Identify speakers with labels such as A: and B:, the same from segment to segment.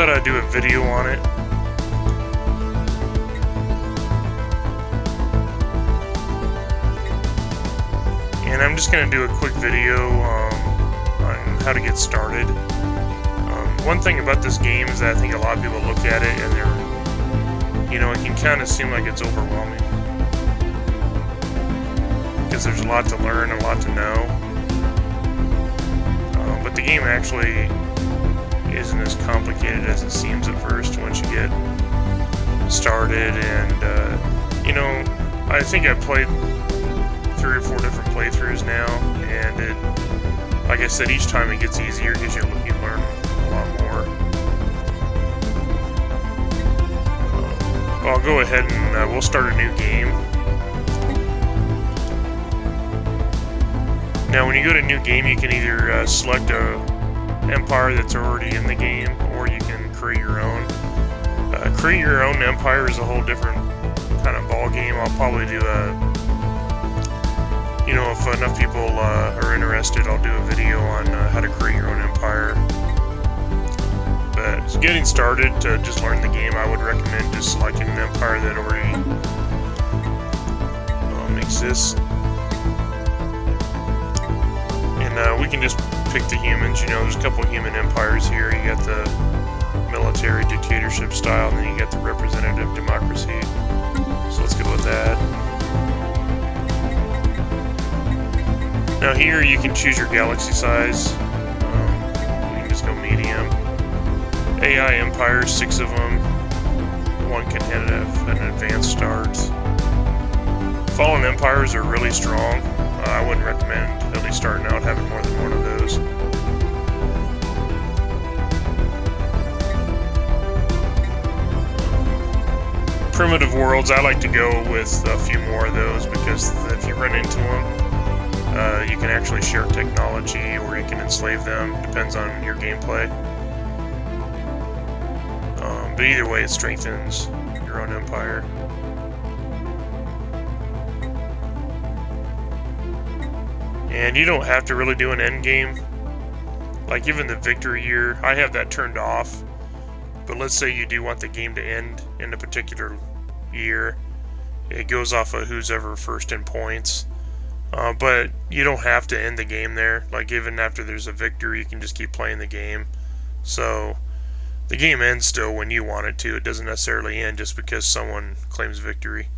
A: thought I'd do a video on it. And I'm just going to do a quick video on how to get started. One thing about this game is that I think a lot of people look at it and they're, it can kind of seem like it's overwhelming. Because there's a lot to learn, a lot to know. But the game actually isn't as complicated as it seems at first once you get started. And, I think I've played 3 or 4 different playthroughs now, and like I said, each time it gets easier because you learn a lot more. I'll go ahead and we'll start a new game. Now, when you go to a new game, you can either select a empire that's already in the game, or you can create your own. Create your own empire is a whole different kind of ball game. I'll probably do if enough people are interested, I'll do a video on how to create your own empire. But getting started to just learn the game, I would recommend just selecting an empire that already exists. And we can just pick the humans. There's a couple human empires here. You got the military dictatorship style, and then you got the representative democracy. So let's go with that. Now here you can choose your galaxy size. We can just go medium. AI empires, 6 of them. 1 can have an advanced start. Fallen empires are really strong. I wouldn't recommend at least starting out having more than one of those. Primitive worlds, I like to go with a few more of those because if you run into them, you can actually share technology or you can enslave them. Depends on your gameplay. But either way, it strengthens your own empire. And you don't have to really do an end game. Like even the victory year, I have that turned off. But let's say you do want the game to end in a particular year. It goes off of who's ever first in points. But you don't have to end the game there. Like even after there's a victory, you can just keep playing the game. So the game ends still when you want it to. It doesn't necessarily end just because someone claims victory.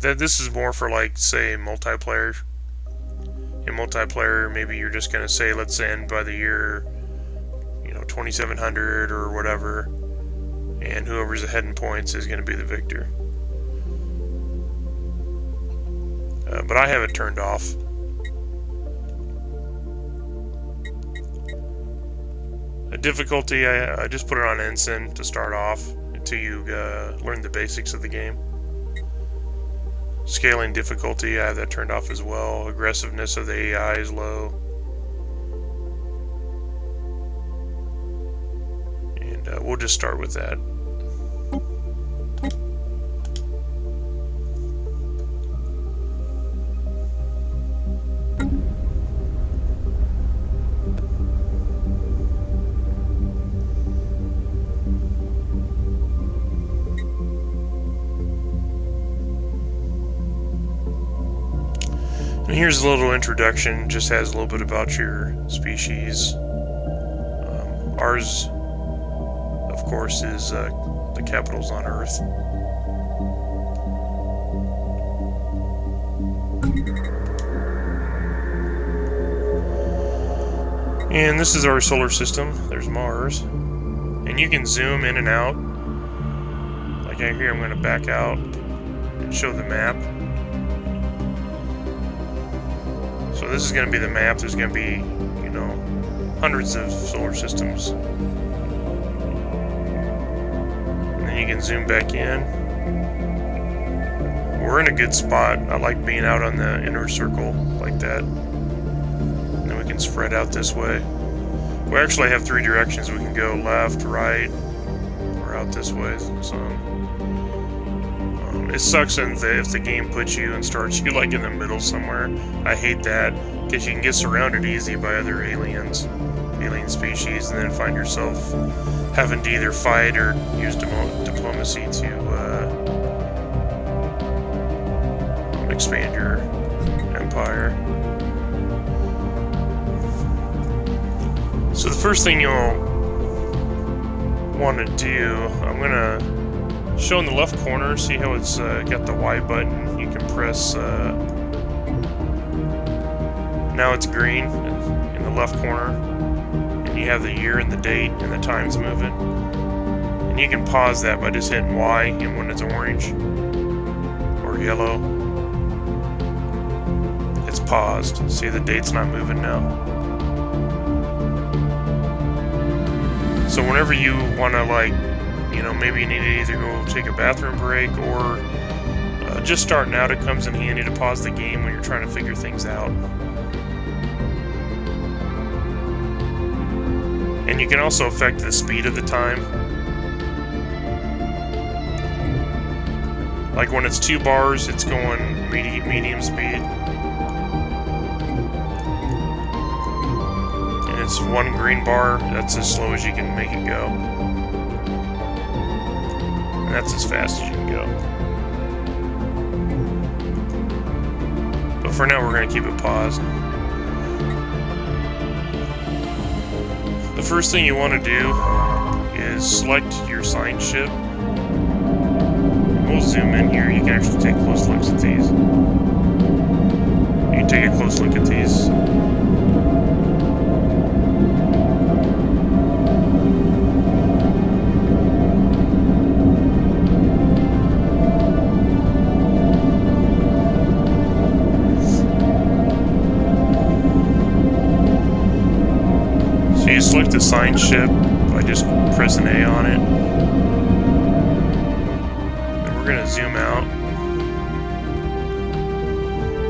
A: This is more for, like, say, multiplayer. In multiplayer, maybe you're just going to say, let's end by the year 2700 or whatever, and whoever's ahead in points is going to be the victor. But I have it turned off. A difficulty, I just put it on Ensign to start off until you learn the basics of the game. Scaling difficulty, I have that turned off as well. Aggressiveness of the AI is low. And we'll just start with that. And here's a little introduction, just has a little bit about your species. Ours, of course, is the capital's on Earth. And this is our solar system. There's Mars. And you can zoom in and out. Like here, I'm going to back out and show the map. So this is going to be the map. There's going to be, hundreds of solar systems. And then you can zoom back in. We're in a good spot. I like being out on the inner circle like that. And then we can spread out this way. We actually have 3 directions. We can go left, right, or out this way. So it sucks if the game puts you and starts you like in the middle somewhere. I hate that because you can get surrounded easy by other aliens. alien species, and then find yourself having to either fight or use diplomacy to expand your empire. So the first thing you'll want to do, I'm going to show in the left corner, see how it's got the Y button. You can press, now it's green in the left corner, and you have the year and the date and the time's moving. And you can pause that by just hitting Y, and when it's orange or yellow, it's paused. See, the date's not moving now. So whenever you want to, like, you know, maybe you need to either go take a bathroom break or just starting out, it comes in handy to pause the game when you're trying to figure things out. And you can also affect the speed of the time. Like when it's 2 bars, it's going medium speed. And it's 1 green bar, that's as slow as you can make it go. And that's as fast as you can go. But for now, we're going to keep it paused. The first thing you want to do is select your signed ship. We'll zoom in here. You can actually take close looks at these. You can take a close look at these. You select the signed ship by just pressing A on it. Then we're going to zoom out.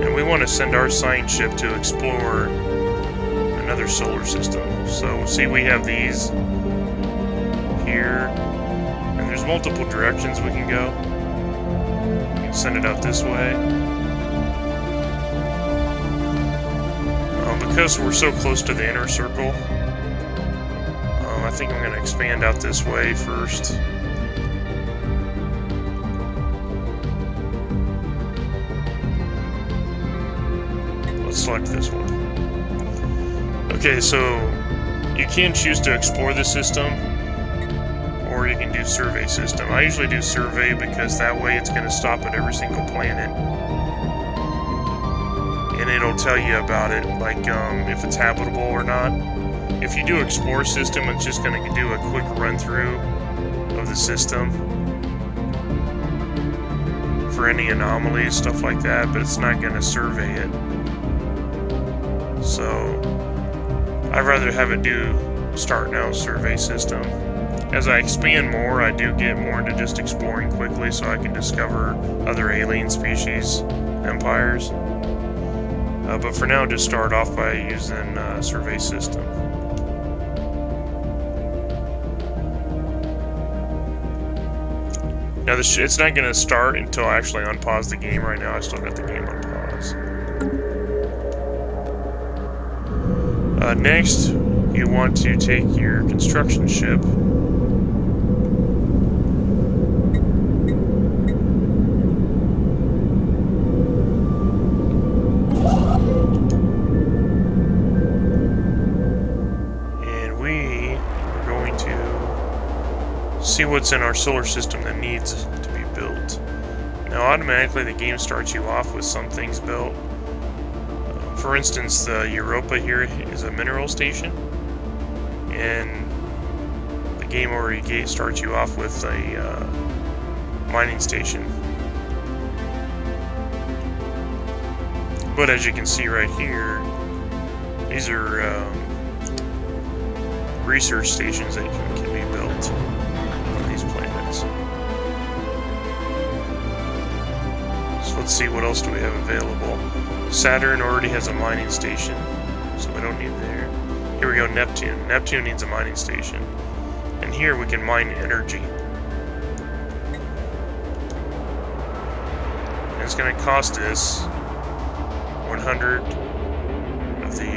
A: And we want to send our signed ship to explore another solar system. So see, we have these here. And there's multiple directions we can go. You can send it out this way. Because we're so close to the inner circle, I think I'm going to expand out this way first. Let's select this one. Okay, so you can choose to explore the system, or you can do survey system. I usually do survey because that way it's going to stop at every single planet. And it'll tell you about it, like if it's habitable or not. If you do explore system, it's just going to do a quick run through of the system for any anomalies, stuff like that, but it's not going to survey it. So I'd rather have it do start now survey system. As I expand more, I do get more into just exploring quickly so I can discover other alien species, empires. But for now, just start off by using survey system. Now, it's not going to start until I actually unpause the game. Right now, I still got the game on pause. Next, you want to take your construction ship. And we are going to see what's in our solar system that needs to be built. Now, automatically the game starts you off with some things built. For instance, the Europa here is a mineral station, and the game already starts you off with a mining station. But as you can see right here, these are research stations that can be built on these planets. So let's see, what else do we have available? Saturn already has a mining station, so we don't need there. Here we go, Neptune. Neptune needs a mining station. And here we can mine energy. And it's going to cost us 100 of the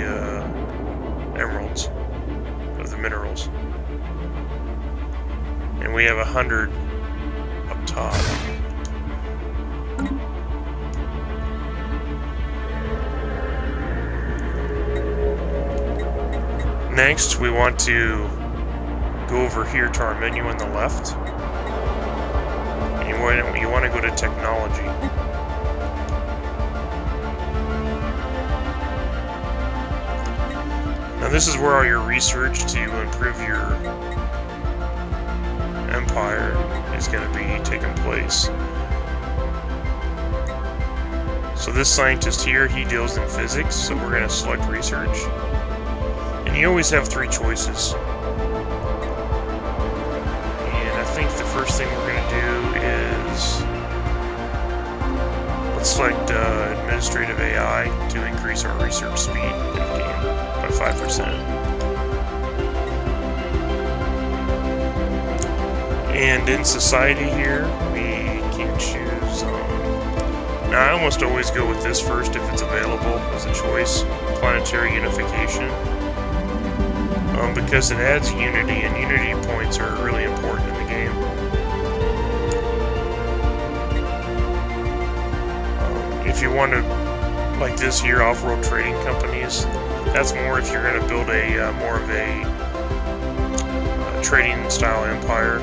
A: emeralds. minerals. And we have 100 up top. Next, we want to go over here to our menu on the left. And you want to go to technology. Now this is where all your research to improve your empire is going to be taking place. So this scientist here, he deals in physics, so we're going to select research. And you always have 3 choices. And I think the first thing we're going to do is let's select administrative AI to increase our research speed in the game by 5%. And in society here, we can choose. Now I almost always go with this first if it's available as a choice, Planetary Unification. Because it adds unity, and unity points are really important in the game. If you want to, like this here, off-world trading companies, that's more if you're going to build a more of a trading style empire.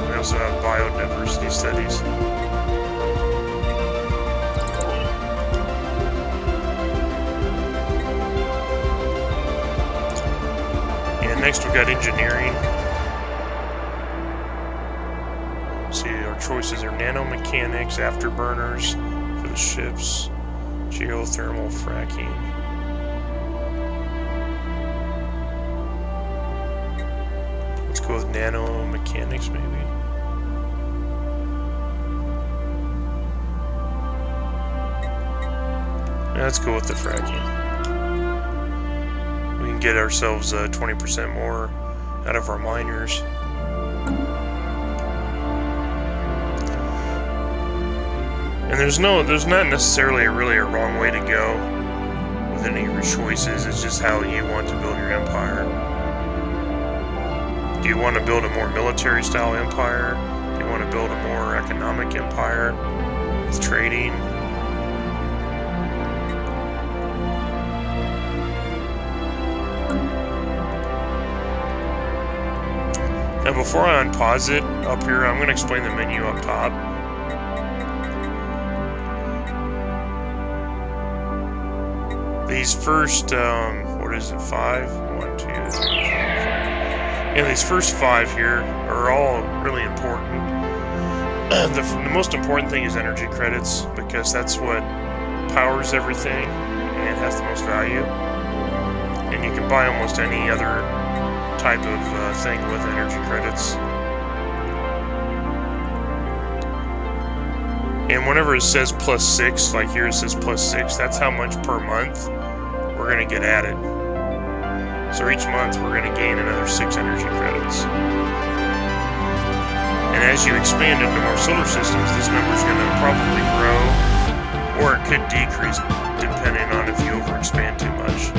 A: We also have biodiversity studies. Next we've got engineering. Let's see, our choices are nanomechanics, afterburners for the ships, geothermal fracking. Let's go with nanomechanics maybe. Let's go with the fracking. Get ourselves 20% more out of our miners. And there's not necessarily really a wrong way to go with any of your choices. It's just how you want to build your empire. Do you want to build a more military style empire? Do you want to build a more economic empire with trading? Now before I unpause it, up here I'm going to explain the menu up top. These first, what is it, 5? 1, 2, 3, 4, 5. Yeah, these first 5 here are all really important. The most important thing is energy credits, because that's what powers everything and has the most value. And you can buy almost any other type of thing with energy credits. And whenever it says +6, like here it says +6, that's how much per month we're going to get added. So each month we're going to gain another 6 energy credits. And as you expand into more solar systems, this number is going to probably grow, or it could decrease depending on if you overexpand too much.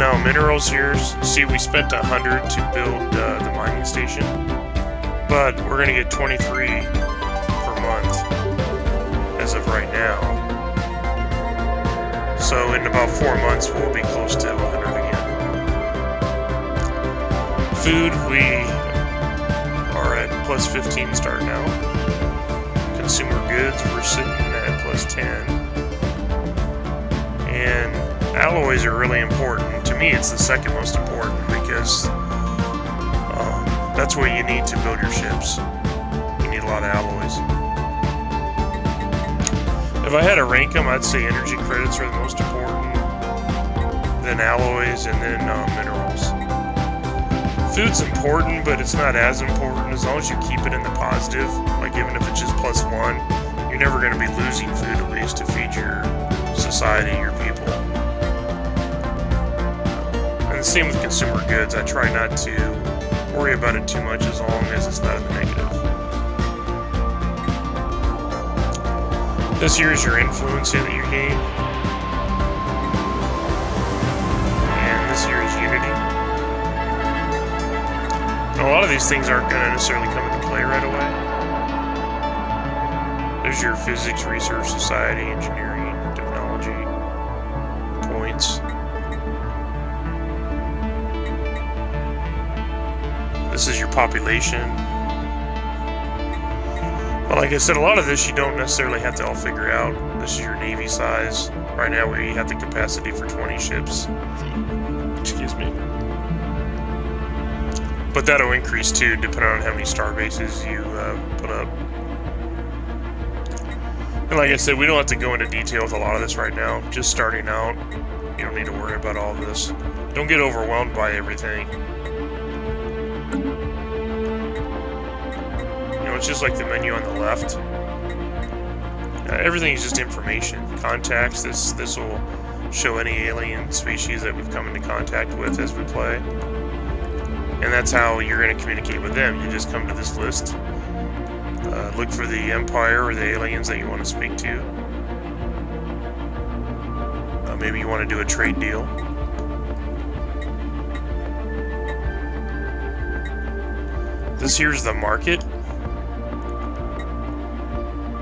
A: Now minerals here, see we spent 100 to build the mining station, but we're going to get 23 per month as of right now. So in about 4 months we'll be close to 100 again. Food, we are at +15 start now. Consumer goods, we're sitting at +10. And alloys are really important. To me, it's the second most important because that's what you need to build your ships. You need a lot of alloys. If I had to rank them, I'd say energy credits are the most important, then alloys, and then minerals. Food's important, but it's not as important as long as you keep it in the positive. Like even if it's just +1, you're never going to be losing food at least to feed your society, your people. And same with consumer goods. I try not to worry about it too much as long as it's not in the negative. This here is your influence that you gain. And this here is unity. And a lot of these things aren't going to necessarily come into play right away. There's your physics, research, society, engineering, technology, points. This is your population. But like I said, a lot of this you don't necessarily have to all figure out. This is your navy size. Right now we have the capacity for 20 ships. Excuse me. But that'll increase too, depending on how many star bases you put up. And like I said, we don't have to go into detail with a lot of this right now. Just starting out, you don't need to worry about all of this. Don't get overwhelmed by everything. It's just like the menu on the left. Everything is just information. Contacts, this will show any alien species that we've come into contact with as we play. And that's how you're going to communicate with them. You just come to this list, look for the Empire or the aliens that you want to speak to. Maybe you want to do a trade deal. This here's the market.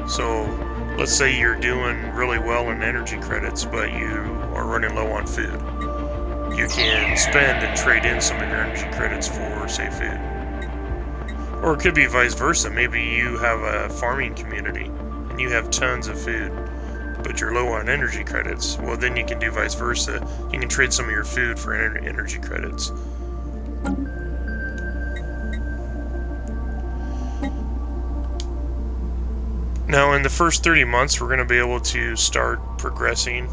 A: So, let's say you're doing really well in energy credits, but you are running low on food. You can spend and trade in some of your energy credits for, say, food. Or it could be vice versa. Maybe you have a farming community, and you have tons of food, but you're low on energy credits. Well, then you can do vice versa. You can trade some of your food for energy credits. Now, in the first 30 months, we're going to be able to start progressing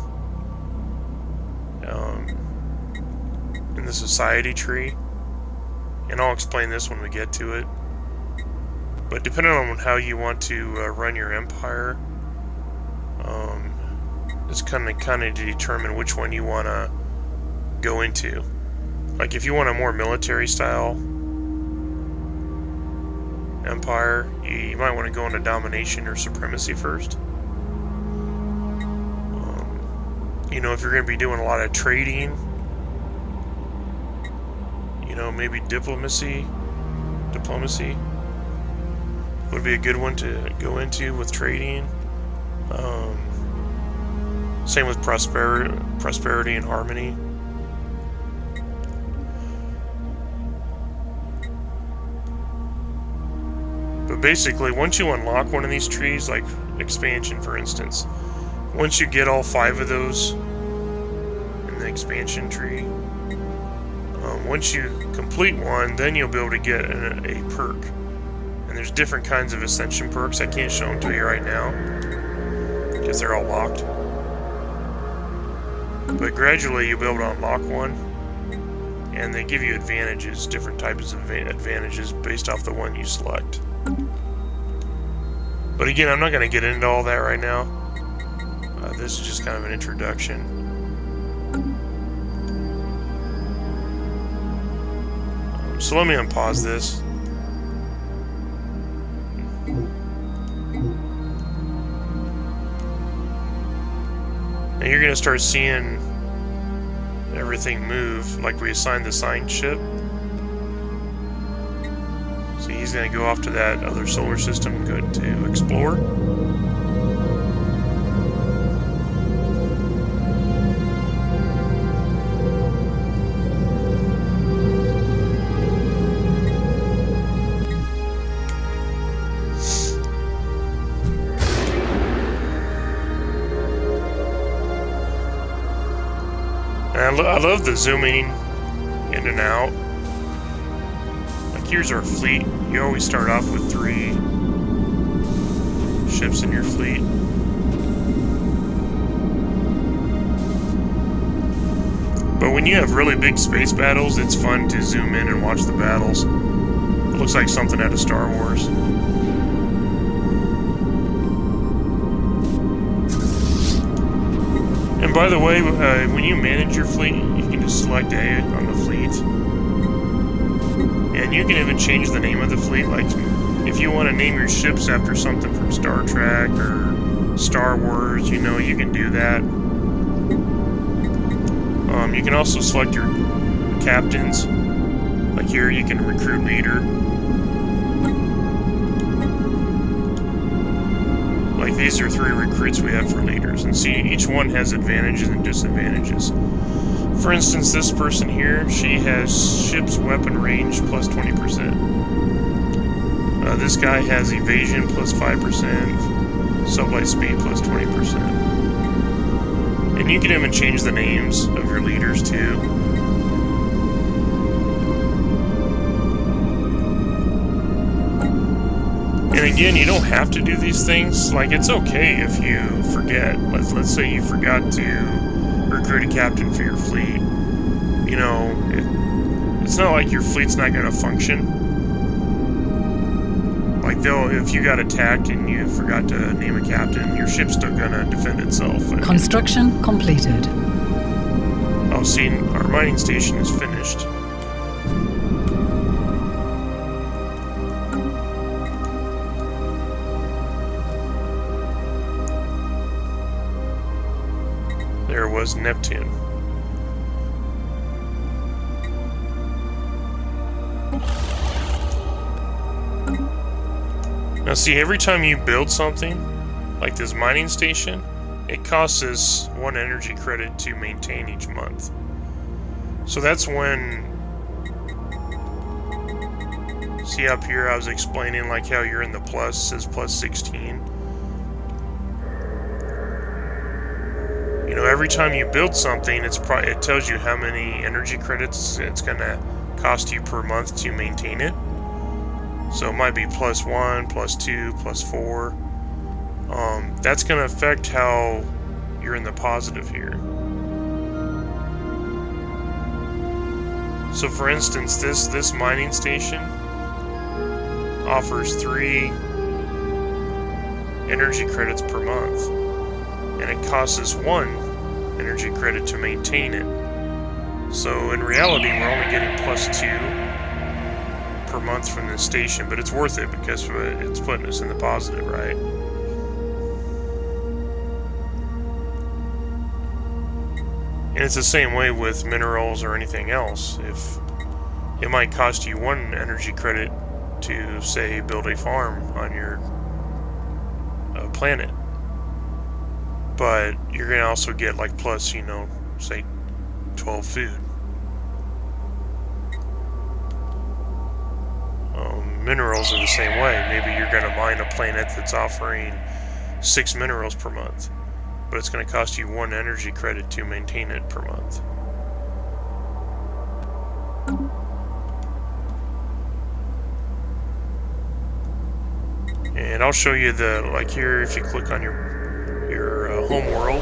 A: in the society tree. And I'll explain this when we get to it. But depending on how you want to run your empire, it's kind of to determine which one you want to go into. Like, if you want a more military style empire, you might want to go into domination or supremacy first. You know, if you're going to be doing a lot of trading, you know, maybe diplomacy would be a good one to go into with trading. Same with prosperity and harmony. But basically, once you unlock one of these trees, like expansion for instance, once you get all 5 of those in the expansion tree, once you complete one, then you'll be able to get a perk. And there's different kinds of Ascension Perks. I can't show them to you right now, because they're all locked. But gradually you'll be able to unlock one, and they give you advantages, different types of advantages based off the one you select. But again, I'm not going to get into all that right now. This is just kind of an introduction. So let me unpause this. Now you're going to start seeing everything move, like we assigned the signed ship. So he's going to go off to that other solar system, go to explore. And I love the zooming in and out. Like, here's our fleet. You always start off with 3 ships in your fleet. But when you have really big space battles, it's fun to zoom in and watch the battles. It looks like something out of Star Wars. And by the way, when you manage your fleet, you can just select A on the fleet. And you can even change the name of the fleet. Like, if you want to name your ships after something from Star Trek or Star Wars, you know, you can do that. You can also select your captains. Like here, you can recruit leader. Like these are 3 recruits we have for leaders, and see, each one has advantages and disadvantages. For instance, this person here, she has ship's weapon range plus 20%. This guy has evasion plus 5%, sublight speed plus 20%. And you can even change the names of your leaders too. And again, you don't have to do these things. Like, it's okay if you forget. Let's say you forgot to recruit a captain for your fleet. You know, it's not like your fleet's not going to function. Like, if you got attacked and you forgot to name a captain, your ship's still going to defend itself.
B: Construction completed.
A: Oh, see, our mining station is finished. There was Neptune. Now see, every time you build something, like this mining station, it costs us 1 energy credit to maintain each month. So that's when, see up here I was explaining like how you're in the plus, it says plus 16. You know, every time you build something, it tells you how many energy credits it's gonna cost you per month to maintain it. So it might be plus 1, plus 2, plus 4. That's going to affect how you're in the positive here. So for instance, this mining station offers 3 energy credits per month. And it costs us 1 energy credit to maintain it. So in reality, we're only getting plus 2 per month from this station, but it's worth it because it's putting us in the positive, right? And it's the same way with minerals or anything else. If it might cost you 1 energy credit to, say, build a farm on your planet, but you're going to also get like plus, you know, say 12 food. Minerals are the same way. Maybe you're going to mine a planet that's offering 6 minerals per month, but it's going to cost you 1 energy credit to maintain it per month. And I'll show you the, like here, if you click on your home world,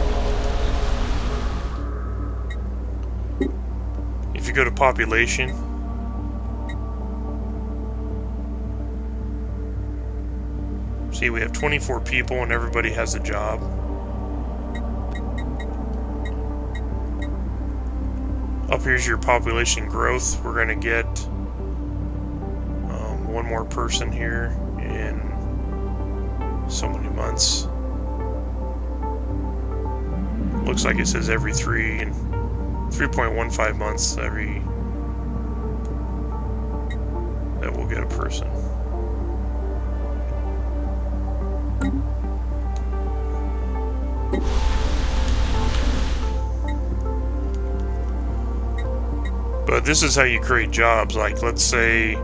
A: if you go to population, see, we have 24 people and everybody has a job. Up here's your population growth. We're going to get 1 more person here in so many months. Looks like it says every 3.15 months that we'll get a person. But this is how you create jobs. Like, let's say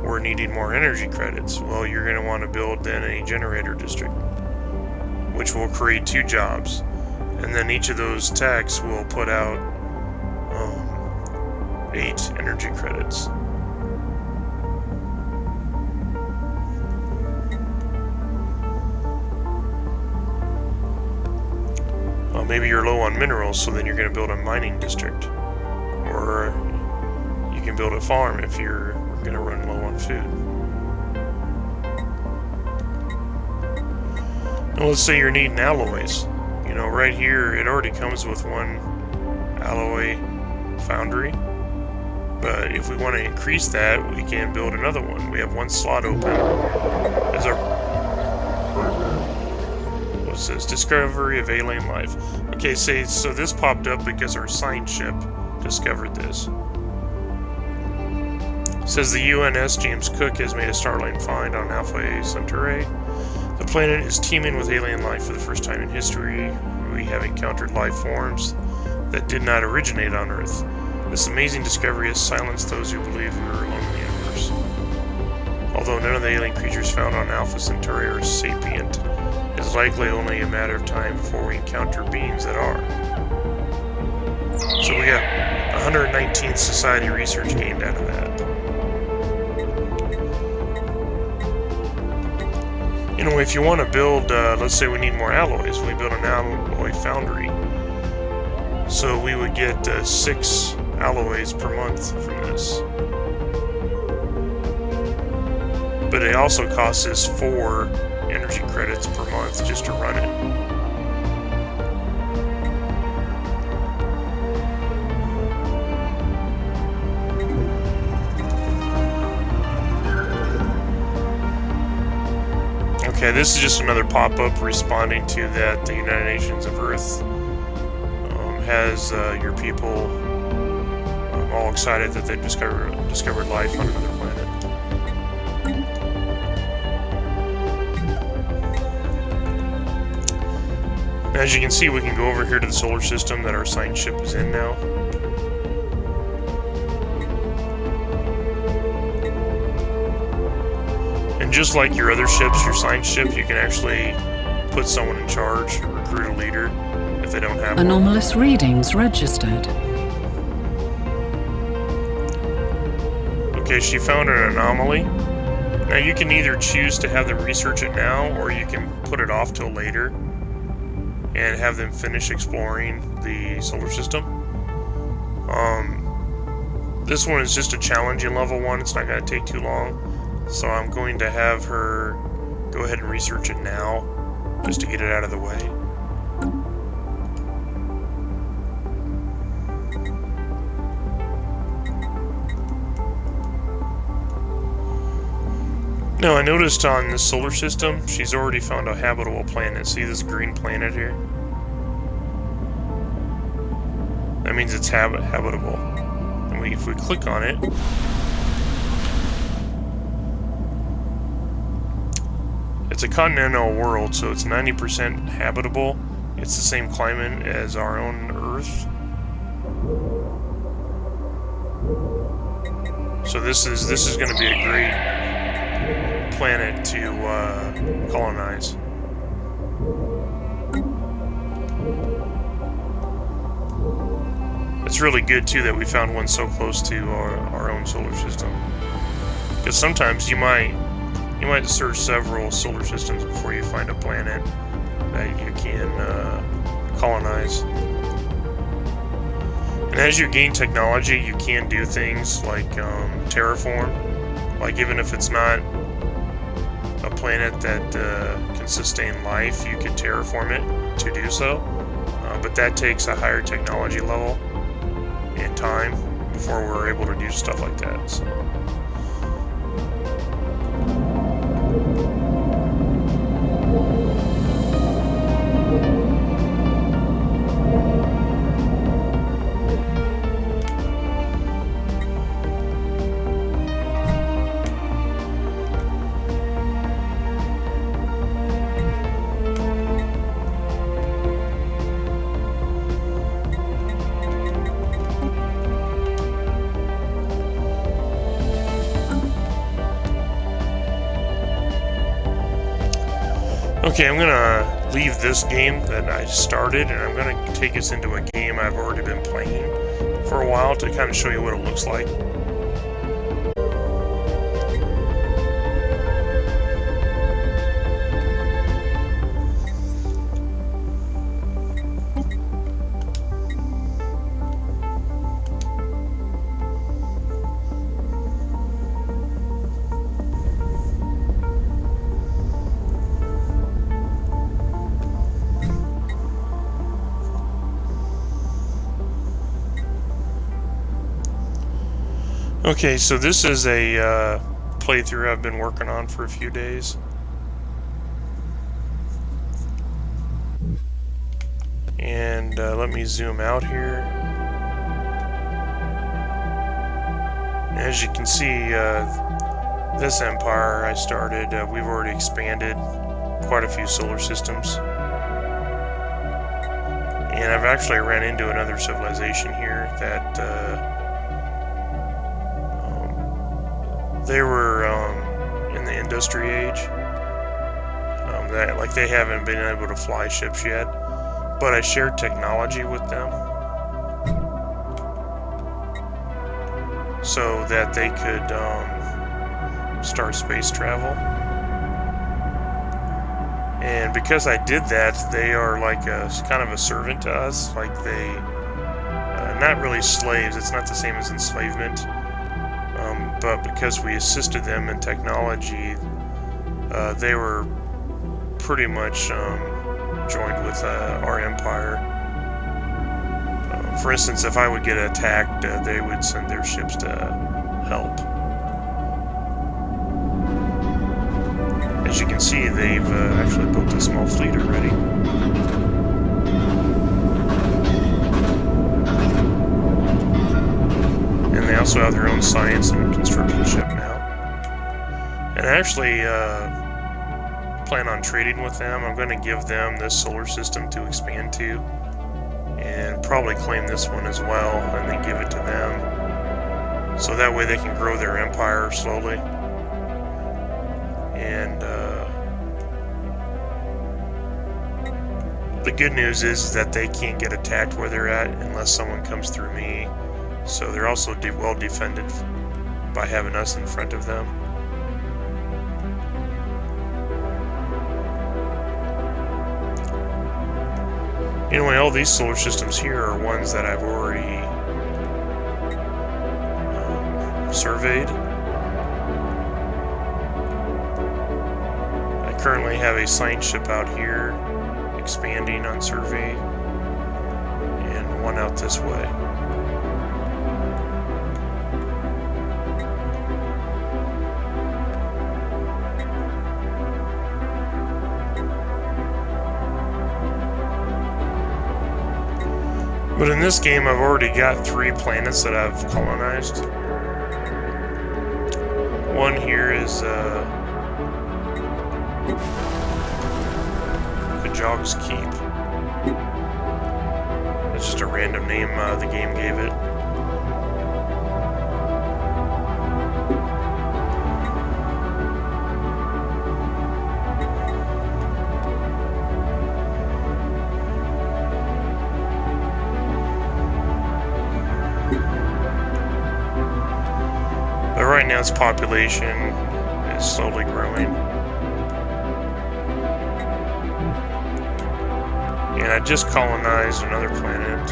A: we're needing more energy credits. Well, you're going to want to build then a generator district, which will create 2 jobs. And then each of those techs will put out 8 energy credits. Maybe you're low on minerals, so then you're going to build a mining district. Or you can build a farm if you're going to run low on food. Now let's say you're needing alloys. You know, right here it already comes with 1 alloy foundry. But if we want to increase that, we can build another one. We have 1 slot open. As our... What was says discovery of alien life. Okay, so this popped up because our science ship discovered this. It says the UNS James Cook has made a startling find on Alpha Centauri. The planet is teeming with alien life for the first time in history. We have encountered life forms that did not originate on Earth. This amazing discovery has silenced those who believe we are alone in the universe. Although none of the alien creatures found on Alpha Centauri are sapient, it is likely only a matter of time before we encounter beings that are. So we got 119th Society research gained out of that. You know, if you want to build, let's say we need more alloys, we build an alloy foundry. So we would get 6 alloys per month from this. But it also costs us 4 energy credits per month just to run it. Okay, this is just another pop-up responding to that the United Nations of Earth has your people all excited that they've discovered life on another planet. As you can see, we can go over here to the solar system that our science ship is in now. And just like your other ships, your science ship, you can actually put someone in charge, recruit a leader, if they don't have one.
B: Anomalous readings registered.
A: Okay, she found an anomaly. Now you can either choose to have them research it now, or you can put it off till later and have them finish exploring the solar system. This one is just a challenging level 1. It's not going to take too long. So I'm going to have her go ahead and research it now, just to get it out of the way. Now I noticed on this solar system, she's already found a habitable planet. See this green planet here? That means it's habitable. And if we click on it, it's a continental world, so it's 90% habitable. It's the same climate as our own Earth. So this is going to be a great planet to colonize. It's really good too that we found one so close to our own solar system, because sometimes you might search several solar systems before you find a planet that you can colonize. And as you gain technology, you can do things like terraform. Like even if it's not a planet that can sustain life, you can terraform it to do so. But that takes a higher technology level and time before we're able to do stuff like that. So. Okay, I'm gonna leave this game that I started, and I'm gonna take us into a game I've already been playing for a while to kind of show you what it looks like. Okay, so this is a playthrough I've been working on for a few days. And let me zoom out here. As you can see, this empire I started, we've already expanded quite a few solar systems. And I've actually ran into another civilization here that they were in the industry age. That, like, they haven't been able to fly ships yet, but I shared technology with them so that they could start space travel. And because I did that, they are like a kind of a servant to us. Like they, not really slaves. It's not the same as enslavement. But because we assisted them in technology, they were pretty much joined with our empire. For instance, if I would get attacked, they would send their ships to help. As you can see, they've actually built a small fleet already. And they also have their own science and construction ship now. And I actually plan on trading with them. I'm going to give them this solar system to expand to, and probably claim this one as well, and then give it to them. So that way they can grow their empire slowly. And the good news is that they can't get attacked where they're at unless someone comes through me. So they're also well defended by having us in front of them. Anyway, all these solar systems here are ones that I've already surveyed. I currently have a science ship out here expanding on survey, and one out this way. But in this game, I've already got 3 planets that I've colonized. One here is Kajog's Keep. That's just a random name the game gave it. But right now its population is slowly growing. And I just colonized another planet.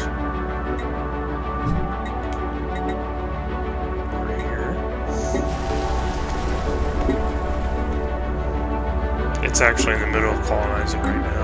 A: Right here. It's actually in the middle of colonizing right now.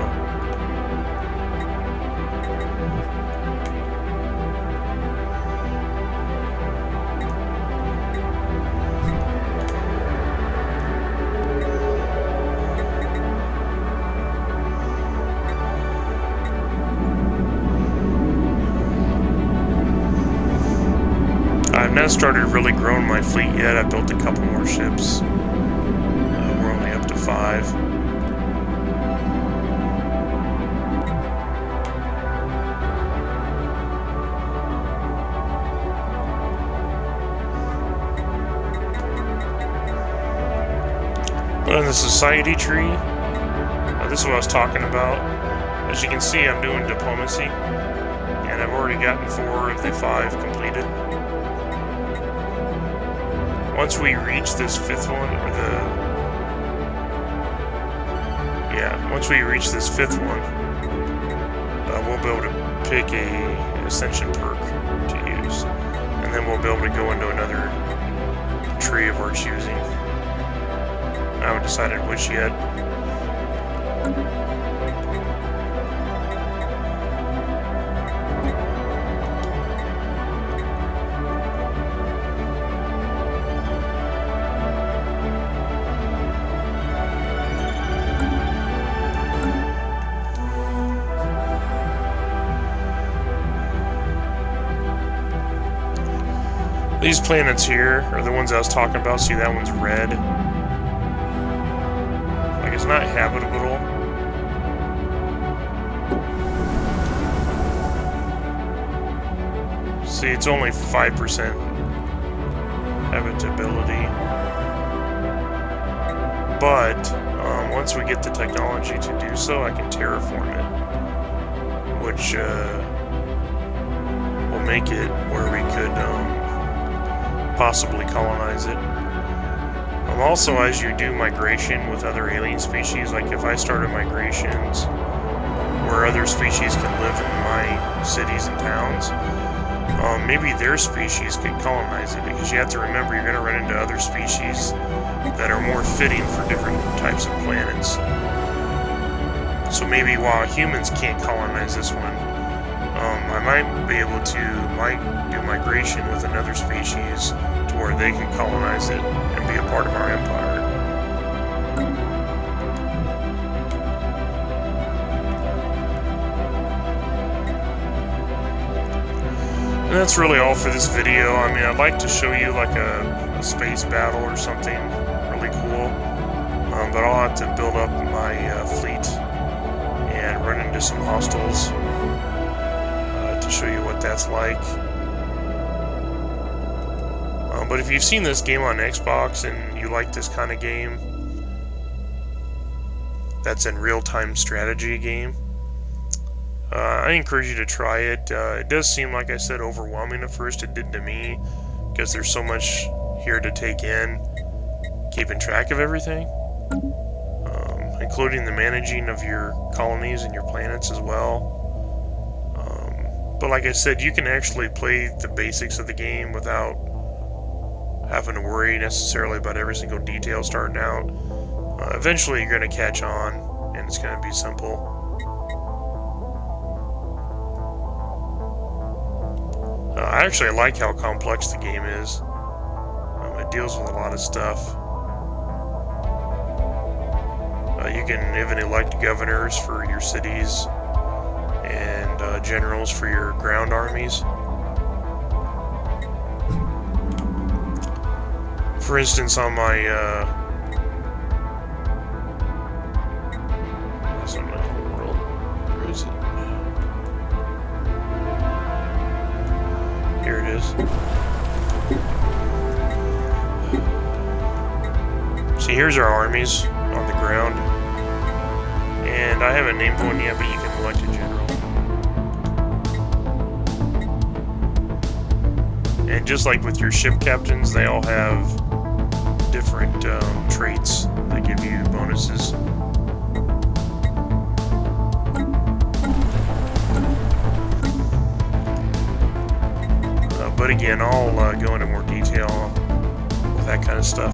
A: I've not started really growing my fleet yet. I built a couple more ships. We're only up to 5. But on the society tree, this is what I was talking about. As you can see, I'm doing diplomacy, and I've already gotten 4 of the 5 completed. Once we reach this 5th one, once we reach this 5th one, we'll be able to pick a Ascension perk to use, and then we'll be able to go into another tree of our choosing. I haven't decided which yet. These planets here are the ones I was talking about. See, that one's red. Like, it's not habitable. See, it's only 5% habitability. But once we get the technology to do so, I can terraform it, which will make it where we could possibly colonize it. Also, as you do migration with other alien species, like if I started migrations where other species can live in my cities and towns, maybe their species could colonize it, because you have to remember you're going to run into other species that are more fitting for different types of planets. So maybe while humans can't colonize this one, I might be able to do migration with another species to where they can colonize it and be a part of our empire. And that's really all for this video. I mean, I'd like to show you like a space battle or something really cool, but I'll have to build up my fleet and run into some hostiles to show you what that's like. But if you've seen this game on Xbox and you like this kind of game, that's in real-time strategy game, I encourage you to try it. It does seem, like I said, overwhelming at first. It did to me, because there's so much here to take in, keeping track of everything, including the managing of your colonies and your planets as well. But like I said, you can actually play the basics of the game without having to worry necessarily about every single detail starting out. Eventually you're going to catch on, and it's going to be simple. I actually like how complex the game is. It deals with a lot of stuff. You can even elect governors for your cities and generals for your ground armies. For instance, on my home world, where is it? Here it is. See, here's our armies on the ground, and I haven't named one yet, but you can elect a general. And just like with your ship captains, they all have different traits that give you bonuses. But again, I'll go into more detail with that kind of stuff.